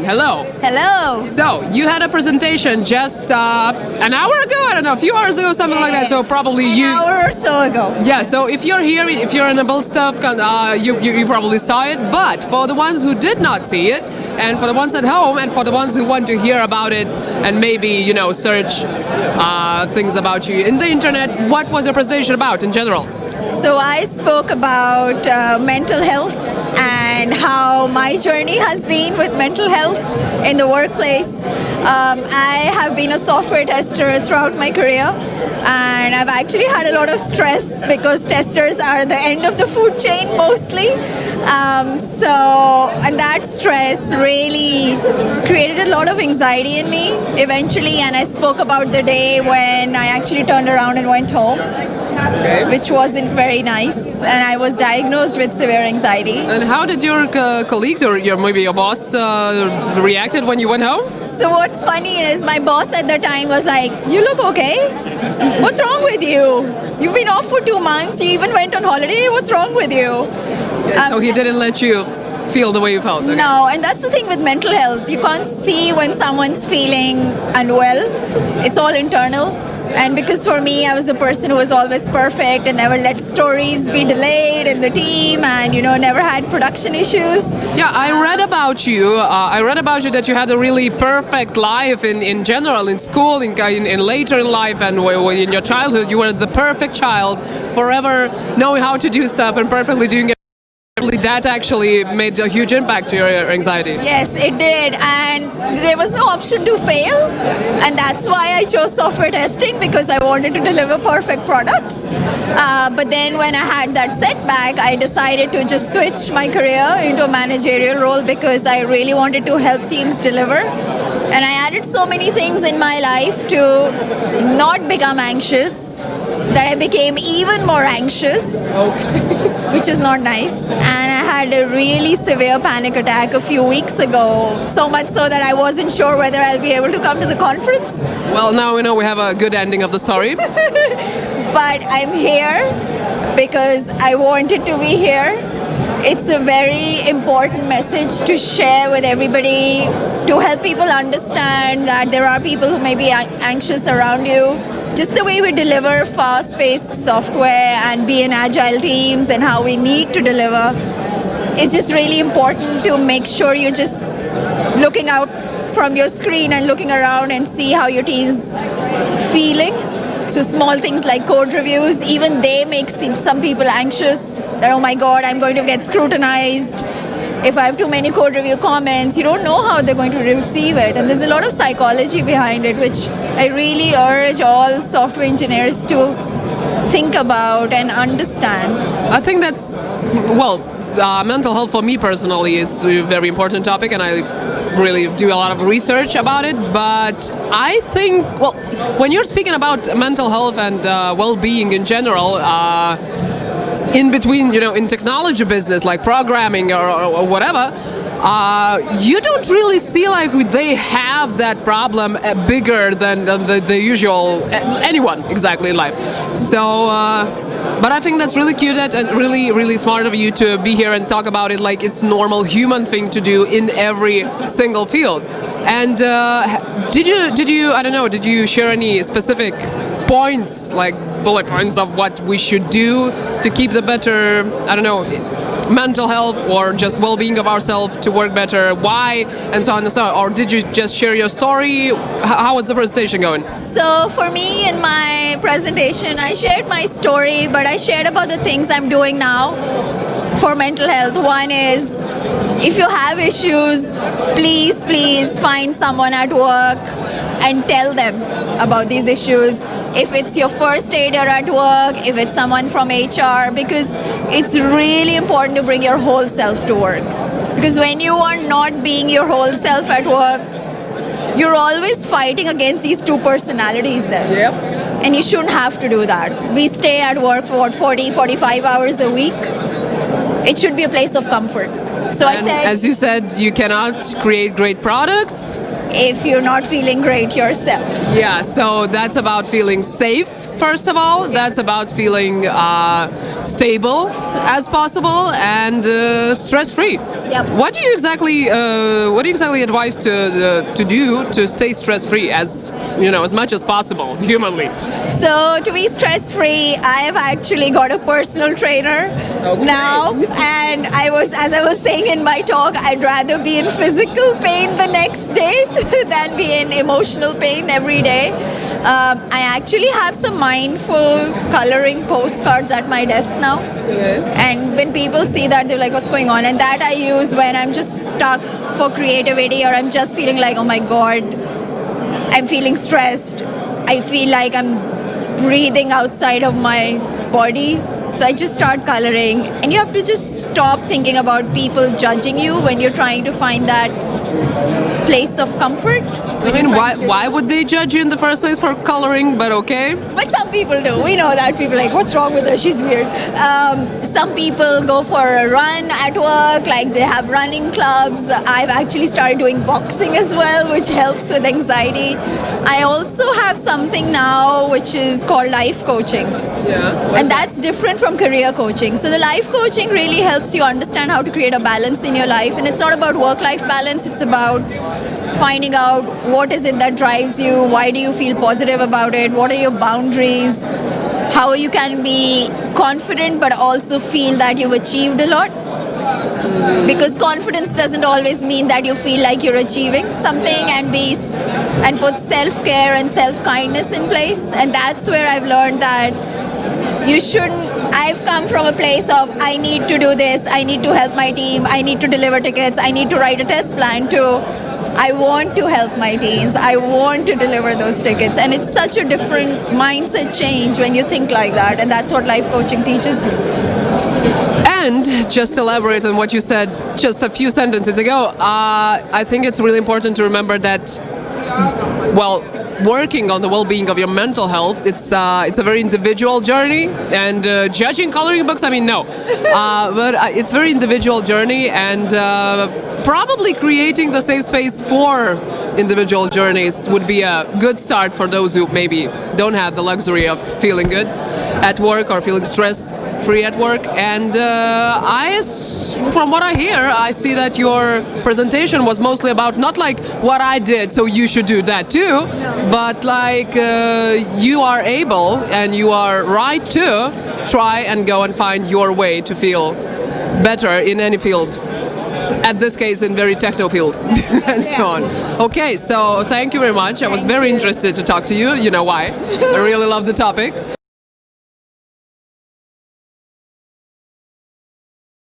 Hello. Hello. So you had a presentation just an hour ago, I don't know, a few hours ago, something like that. So probably An hour or so ago. Yeah. So if you're here, if you're in a build stuff, you probably saw it. But for the ones who did not see it, and for the ones at home, and for the ones who want to hear about it, and maybe search things about you in the internet, what was your presentation about in general? So I spoke about mental health and how my journey has been with mental health in the workplace. I have been a software tester throughout my career, and I've actually had a lot of stress because testers are the end of the food chain mostly. And that stress really created a lot of anxiety in me eventually, and I spoke about the day when I actually turned around and went home. Okay. Which wasn't very nice, and I was diagnosed with severe anxiety. And how did your colleagues or maybe your boss reacted when you went home? So what's funny is my boss at the time was like, "You look okay. What's wrong with you? You've been off for 2 months. You even went on holiday. What's wrong with you?" So he didn't let you feel the way you felt. Okay. No, and that's the thing with mental health. You can't see when someone's feeling unwell. It's all internal. And because for me, I was a person who was always perfect and never let stories be delayed in the team, and never had production issues. Yeah, I read about you. That you had a really perfect life in general, in school, in later in life, and in your childhood. You were the perfect child, forever knowing how to do stuff and perfectly doing it. That actually made a huge impact to your anxiety. Yes, it did, and there was no option to fail, and that's why I chose software testing, because I wanted to deliver perfect products. But then when I had that setback, I decided to just switch my career into a managerial role because I really wanted to help teams deliver. And I added so many things in my life to not become anxious that I became even more anxious. Okay. Which is not nice. And I had a really severe panic attack a few weeks ago, so much so that I wasn't sure whether I'll be able to come to the conference. Well, now we know we have a good ending of the story. But I'm here because I wanted to be here. It's a very important message to share with everybody, to help people understand that there are people who may be anxious around you. Just the way we deliver fast-paced software and be in agile teams and how we need to deliver, it's just really important to make sure you're just looking out from your screen and looking around and see how your team's feeling. So small things like code reviews, even they make some people anxious that, oh my God, I'm going to get scrutinized. If I have too many code review comments, you don't know how they're going to receive it. And there's a lot of psychology behind it, which I really urge all software engineers to think about and understand. I think that's, mental health for me personally is a very important topic, and I really do a lot of research about it. But I think, when you're speaking about mental health and well-being in general, in between, in technology business like programming or whatever, you don't really see like they have that problem bigger than the usual anyone exactly in life. So, but I think that's really cute and really, really smart of you to be here and talk about it like it's normal human thing to do in every single field. And did you share any specific points, like bullet points of what we should do to keep the better, mental health or just well-being of ourselves to work better, why, and so on and so on? Or did you just share your story? How was the presentation going? So for me, in my presentation, I shared my story, but I shared about the things I'm doing now for mental health. One is, if you have issues, please find someone at work and tell them about these issues. If it's your first aider at work, if it's someone from HR, because it's really important to bring your whole self to work. Because when you are not being your whole self at work, you're always fighting against these two personalities there. Yep. And you shouldn't have to do that. We stay at work for 45 hours a week. It should be a place of comfort. So and as you said, you cannot create great products if you're not feeling great yourself. Yeah, so that's about feeling safe, first of all. That's about feeling stable as possible and stress-free. Yep. What do you exactly advise to do to stay stress free as much as possible humanly? So to be stress-free, I have actually got a personal trainer now, and as I was saying in my talk, I'd rather be in physical pain the next day than be in emotional pain every day. I actually have some mindful coloring postcards at my desk now. Okay. And when people see that, they're like, what's going on? And that I use when I'm just stuck for creativity, or I'm just feeling like, oh my God, I'm feeling stressed. I feel like I'm breathing outside of my body. So I just start coloring. And you have to just stop thinking about people judging you when you're trying to find that place of comfort. I mean, why would they judge you in the first place for coloring? But okay. But some people do. We know that. People are like, what's wrong with her? She's weird. Some people go for a run at work, like they have running clubs. I've actually started doing boxing as well, which helps with anxiety. I also have something now which is called life coaching. Yeah. And that's different from career coaching. So the life coaching really helps you understand how to create a balance in your life. And it's not about work-life balance. It's about finding out what is it that drives you, why do you feel positive about it, what are your boundaries, how you can be confident but also feel that you've achieved a lot. Because confidence doesn't always mean that you feel like you're achieving something, and put self-care and self-kindness in place. And that's where I've learned that I've come from a place of I need to do this, I need to help my team, I need to deliver tickets, I need to write a test plan, to I want to help my teams, I want to deliver those tickets. And it's such a different mindset change when you think like that, and that's what life coaching teaches you. And just to elaborate on what you said just a few sentences ago, I think it's really important to remember that, well, working on the well-being of your mental health, it's a very individual journey. And judging coloring books, I mean, no, but it's a very individual journey, and probably creating the safe space for individual journeys would be a good start for those who maybe don't have the luxury of feeling good at work or feeling stress-free at work. And from what I hear, I see that your presentation was mostly about not like what I did, so you should do that too, but like you are able and you are right to try and go and find your way to feel better in any field. At this case, in very techno field and so on. Okay, so thank you very much. I was very interested to talk to you. You know why? I really love the topic.